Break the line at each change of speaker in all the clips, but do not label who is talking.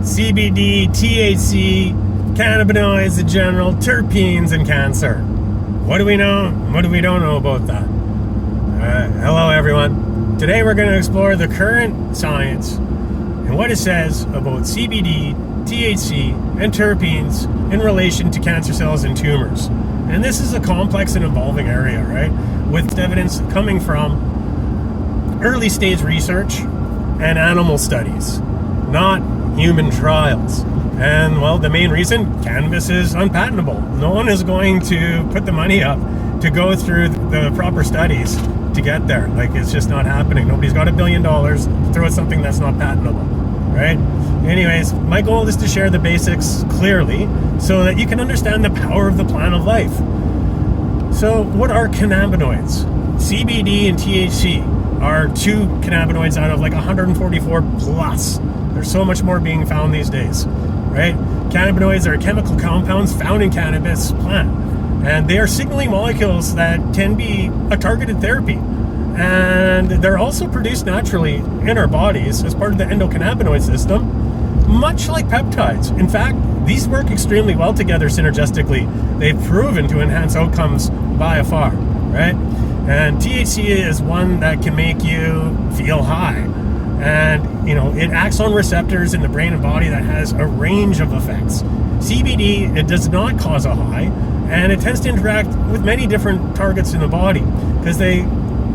CBD, THC, cannabinoids in general, terpenes, and cancer. What do we know? What do we don't know about that? Hello, everyone. Today we're going to explore the current science and what it says about CBD, THC, and terpenes in relation to cancer cells and tumors. And this is a complex and evolving area, right? With evidence coming from early stage research and animal studies, not human trials. And well, the main reason, cannabis is unpatentable. No one is going to put the money up to go through the proper studies to get there. Like, it's just not happening. Nobody's got $1 billion to throw at something that's not patentable, right? Anyways, my goal is to share the basics clearly so that you can understand the power of the plant of life. So what are cannabinoids? CBD and THC are two cannabinoids out of like 144 plus. There's so much more being found these days, right? Cannabinoids are chemical compounds found in cannabis plant, and they are signaling molecules that can be a targeted therapy. And they're also produced naturally in our bodies as part of the endocannabinoid system, much like peptides. In fact, these work extremely well together synergistically. They've proven to enhance outcomes by far, right? And THC is one that can make you feel high. And, it acts on receptors in the brain and body that has a range of effects. CBD, it does not cause a high, and it tends to interact with many different targets in the body because they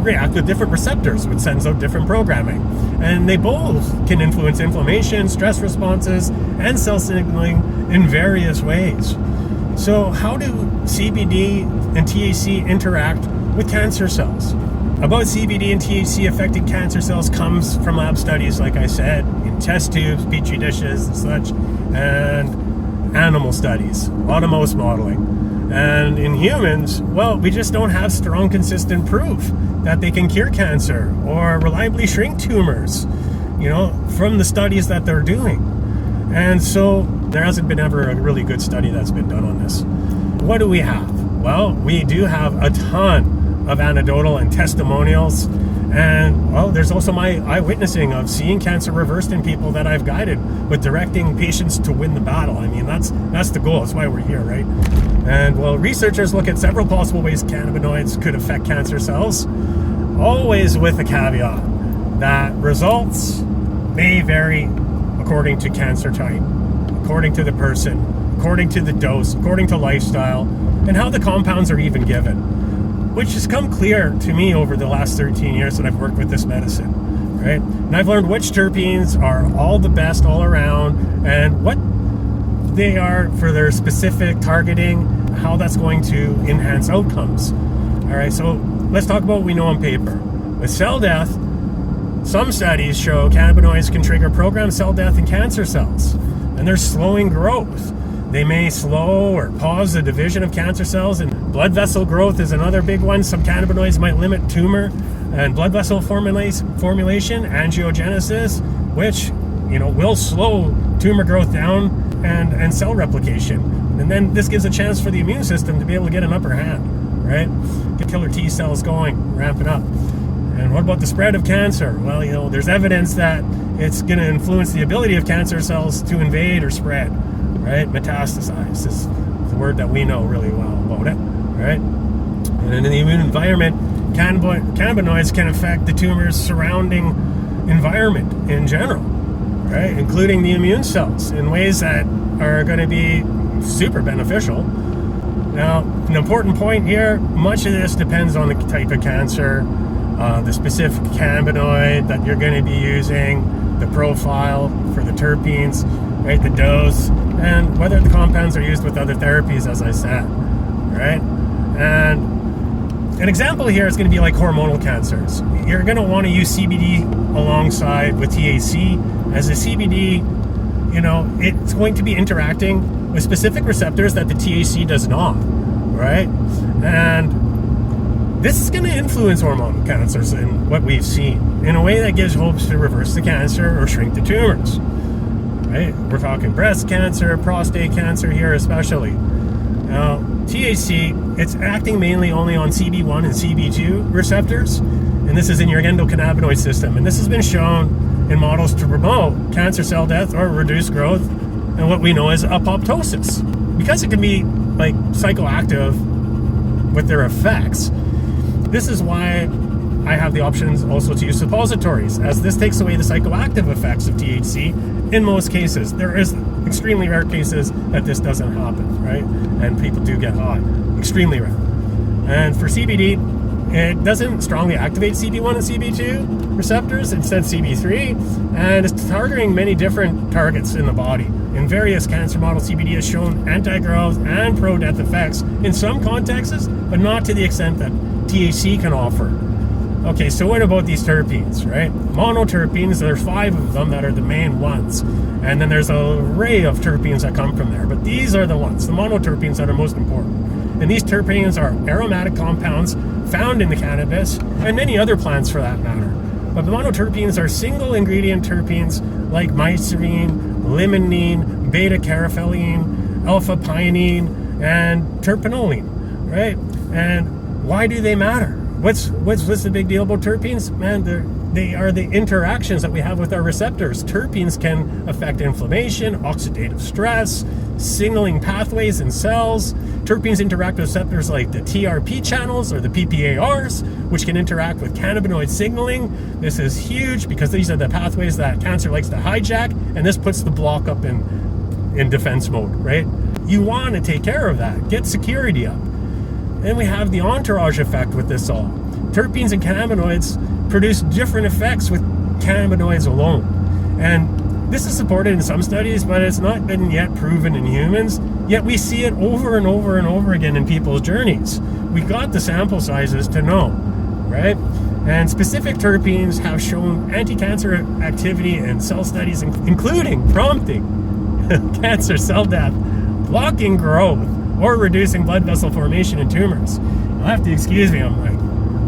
react with different receptors, which sends out different programming. And they both can influence inflammation, stress responses, and cell signaling in various ways. So how do CBD and THC interact with cancer cells? About CBD and THC affecting cancer cells comes from lab studies, like I said, in test tubes, petri dishes, and such, and animal studies, a lot of mouse modeling. And in humans, well, we just don't have strong, consistent proof that they can cure cancer or reliably shrink tumors, from the studies that they're doing. And so there hasn't been ever a really good study that's been done on this. What do we have? Well, we do have a ton of anecdotal and testimonials, and well, there's also my eyewitnessing of seeing cancer reversed in people that I've guided with directing patients to win the battle. I mean, that's the goal. That's why we're here, right? And well, researchers look at several possible ways cannabinoids could affect cancer cells, always with a caveat that results may vary according to cancer type, according to the person, according to the dose, according to lifestyle, and how the compounds are even given, which has come clear to me over the last 13 years that I've worked with this medicine, right? And I've learned which terpenes are all the best all around and what they are for their specific targeting, how that's going to enhance outcomes. All right, so let's talk about what we know on paper. With cell death, some studies show cannabinoids can trigger programmed cell death in cancer cells, and they're slowing growth. They may slow or pause the division of cancer cells, and blood vessel growth is another big one. Some cannabinoids might limit tumor and blood vessel formulation, angiogenesis, which will slow tumor growth down and cell replication. And then this gives a chance for the immune system to be able to get an upper hand, right? Get killer T cells going, ramping up. And what about the spread of cancer? Well, there's evidence that it's going to influence the ability of cancer cells to invade or spread. Right? Metastasize is the word that we know really well about it, right? And in the immune environment, cannabinoids can affect the tumor's surrounding environment in general, right? Including the immune cells in ways that are going to be super beneficial. Now, an important point here, much of this depends on the type of cancer, the specific cannabinoid that you're going to be using, the profile for the terpenes, right, the dose, and whether the compounds are used with other therapies, as I said, right? And an example here is going to be like hormonal cancers. You're going to want to use CBD alongside with THC, as the CBD, it's going to be interacting with specific receptors that the THC does not, right? And this is going to influence hormonal cancers in what we've seen in a way that gives hopes to reverse the cancer or shrink the tumors. Right? We're talking breast cancer, prostate cancer here especially. Now, THC, it's acting mainly only on CB1 and CB2 receptors, and this is in your endocannabinoid system. And this has been shown in models to promote cancer cell death or reduce growth and what we know as apoptosis. Because it can be like psychoactive with their effects, this is why I have the options also to use suppositories, as this takes away the psychoactive effects of THC in most cases. There is extremely rare cases that this doesn't happen, right? And people do get high. Extremely rare. And for CBD, it doesn't strongly activate CB1 and CB2 receptors, instead CB3, and it's targeting many different targets in the body. In various cancer models, CBD has shown anti-growth and pro-death effects in some contexts, but not to the extent that THC can offer. Okay, so what about these terpenes, right? Monoterpenes, there's 5 of them that are the main ones. And then there's an array of terpenes that come from there. But these are the ones, the monoterpenes, that are most important. And these terpenes are aromatic compounds found in the cannabis and many other plants for that matter. But the monoterpenes are single ingredient terpenes like mycene, limonene, beta-carotene, alpha-pinene, and terpenoline, right? And why do they matter? What's the big deal about terpenes? Man, they are the interactions that we have with our receptors. Terpenes can affect inflammation, oxidative stress, signaling pathways in cells. Terpenes interact with receptors like the TRP channels or the PPARs, which can interact with cannabinoid signaling. This is huge because these are the pathways that cancer likes to hijack, and this puts the block up in defense mode, right? You want to take care of that. Get security up. And we have the entourage effect with this all. Terpenes and cannabinoids produce different effects with cannabinoids alone. And this is supported in some studies, but it's not been yet proven in humans. Yet we see it over and over and over again in people's journeys. We got the sample sizes to know, right? And specific terpenes have shown anti-cancer activity in cell studies, including prompting cancer cell death, blocking growth, or reducing blood vessel formation in tumors. You'll have to excuse me, I'm like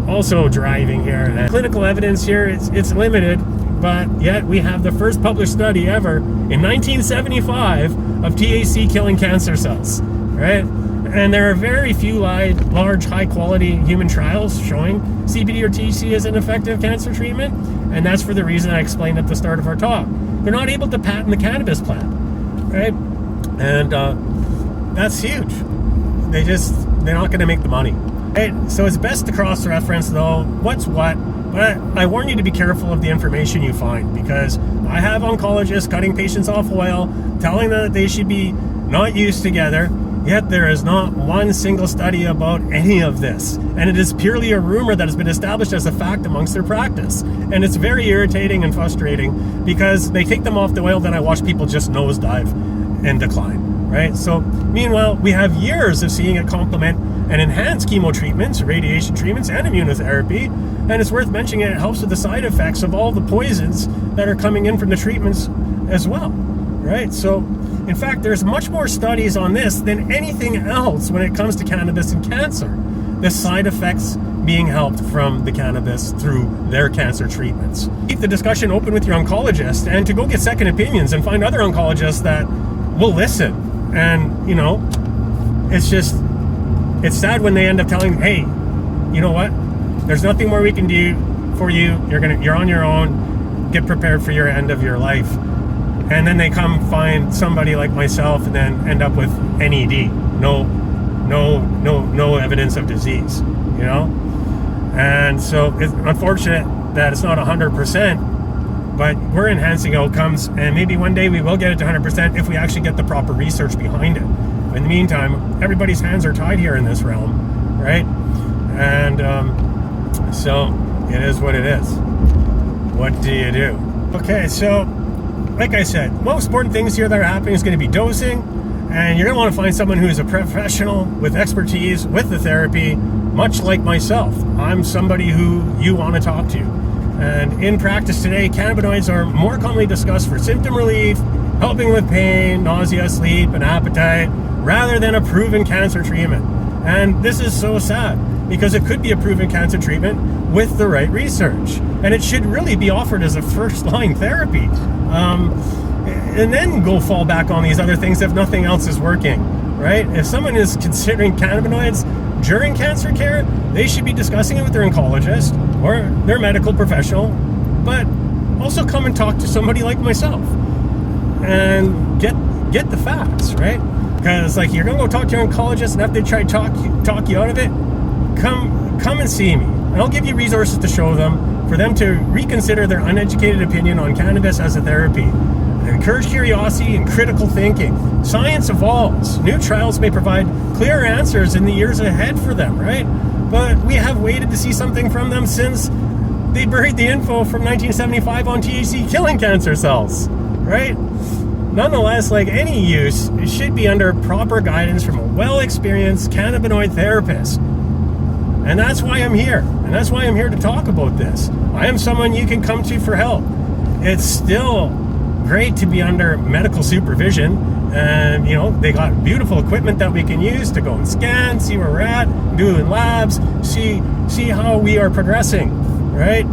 also driving here. And clinical evidence here, it's limited, but yet we have the first published study ever in 1975 of THC killing cancer cells, right? And there are very few large, high-quality human trials showing CBD or THC as an effective cancer treatment, and that's for the reason I explained at the start of our talk. They're not able to patent the cannabis plant, right? And that's huge. They're not going to make the money. Right? So it's best to cross-reference, though, what's what. But I warn you to be careful of the information you find, because I have oncologists cutting patients off oil, telling them that they should be not used together, yet there is not one single study about any of this. And it is purely a rumor that has been established as a fact amongst their practice. And it's very irritating and frustrating, because they take them off the oil, then I watch people just nosedive and decline. Right? So meanwhile, we have years of seeing it complement and enhance chemo treatments, radiation treatments, and immunotherapy. And it's worth mentioning it helps with the side effects of all the poisons that are coming in from the treatments as well. Right? So in fact, there's much more studies on this than anything else when it comes to cannabis and cancer. The side effects being helped from the cannabis through their cancer treatments. Keep the discussion open with your oncologist, and to go get second opinions and find other oncologists that will listen. And, it's sad when they end up telling, hey, you know what? There's nothing more we can do for you. You're on your own. Get prepared for your end of your life. And then they come find somebody like myself and then end up with NED. No evidence of disease, And so it's unfortunate that it's not 100%. But we're enhancing outcomes, and maybe one day we will get it to 100% if we actually get the proper research behind it. In the meantime, everybody's hands are tied here in this realm, right? And so it is what it is. What do you do? Okay, so like I said, most important things here that are happening is going to be dosing, and you're going to want to find someone who is a professional with expertise with the therapy, much like myself. I'm somebody who you want to talk to. And in practice today, cannabinoids are more commonly discussed for symptom relief, helping with pain, nausea, sleep, and appetite, rather than a proven cancer treatment. And this is so sad, because it could be a proven cancer treatment with the right research. And it should really be offered as a first-line therapy. And then go fall back on these other things if nothing else is working, right? If someone is considering cannabinoids during cancer care, they should be discussing it with their oncologist or their medical professional. But also come and talk to somebody like myself and get the facts, right? Because like you're gonna go talk to your oncologist, and after they try to talk you out of it, come and see me, and I'll give you resources to show them for them to reconsider their uneducated opinion on cannabis as a therapy. Encourage curiosity and critical thinking. Science evolves. New trials may provide clear answers in the years ahead for them, right? But we have waited to see something from them since they buried the info from 1975 on THC killing cancer cells, right? Nonetheless, like any use, it should be under proper guidance from a well-experienced cannabinoid therapist. And that's why I'm here. And that's why I'm here to talk about this. I am someone you can come to for help. It's still great to be under medical supervision, and you know, they got beautiful equipment that we can use to go and scan, see where we're at, do in labs, see how we are progressing, right?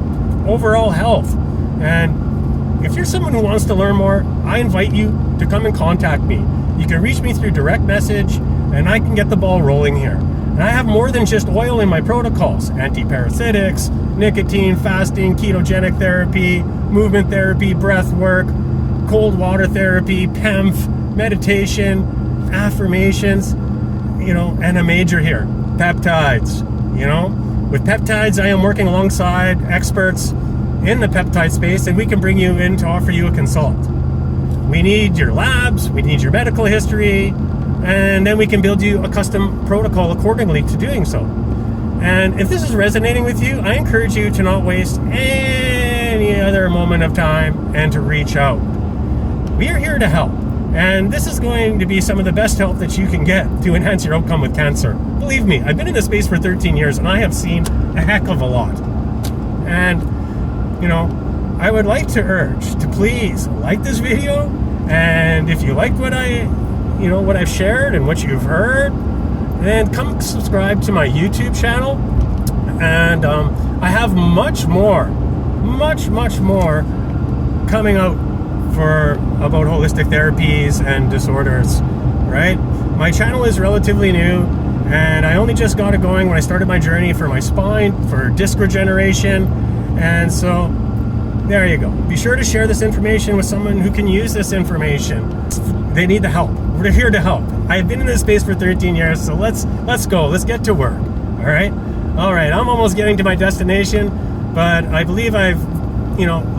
Overall health. And if you're someone who wants to learn more, I invite you to come and contact me. You can reach me through direct message, and I can get the ball rolling here. And I have more than just oil in my protocols: antiparasitics, nicotine, fasting, ketogenic therapy, movement therapy, breath work, cold water therapy, PEMF, meditation, affirmations, you know, and a major here, peptides. You know, with peptides, I am working alongside experts in the peptide space, and we can bring you in to offer you a consult. We need your labs, we need your medical history, and then we can build you a custom protocol accordingly to doing so. And if this is resonating with you, I encourage you to not waste any other moment of time and to reach out. We are here to help, and this is going to be some of the best help that you can get to enhance your outcome with cancer. Believe me, I've been in this space for 13 years, and I have seen a heck of a lot. And, you know, I would like to urge to please like this video, and if you liked what I've shared and what you've heard, then come subscribe to my YouTube channel. And I have much more coming out about holistic therapies and disorders, right? My channel is relatively new, and I only just got it going when I started my journey for my spine, for disc regeneration, and so there you go. Be sure to share this information with someone who can use this information. They need the help. We're here to help. I've been in this space for 13 years, so let's go. Let's get to work. All right. I'm almost getting to my destination, but I believe I've,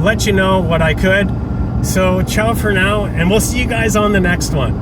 let you know what I could. So ciao for now, and we'll see you guys on the next one.